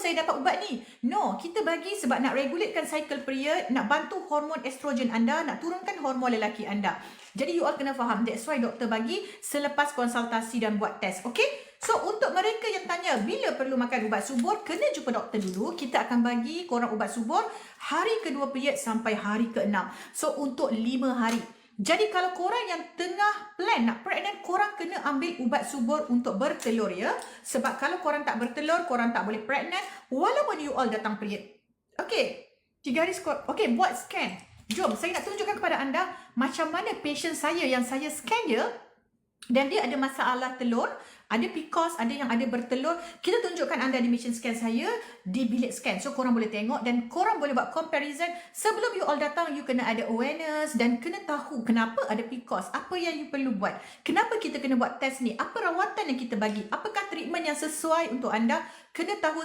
saya dapat ubat ni. No, kita bagi sebab nak regulatekan cycle period, nak bantu hormon estrogen anda, nak turunkan hormon lelaki anda. Jadi you all kena faham. That's why doktor bagi selepas konsultasi dan buat test. Okay? So untuk mereka yang tanya bila perlu makan ubat subur, kena jumpa doktor dulu. Kita akan bagi korang ubat subur hari kedua period sampai hari ke-6. So untuk 5 hari. Jadi kalau korang yang tengah plan nak pregnant, korang kena ambil ubat subur untuk bertelur ya. Sebab kalau korang tak bertelur, korang tak boleh pregnant walaupun you all datang period. Okay, 3 hari okay, buat scan. Jom, saya nak tunjukkan kepada anda macam mana patient saya yang saya scan dia dan dia ada masalah telur, ada PCOS, ada yang ada bertelur. Kita tunjukkan anda di mesin scan saya di bilik scan. So korang boleh tengok dan korang boleh buat comparison. Sebelum you all datang, you kena ada awareness dan kena tahu kenapa ada PCOS, apa yang you perlu buat, kenapa kita kena buat test ni, apa rawatan yang kita bagi, apakah treatment yang sesuai untuk anda. Kena tahu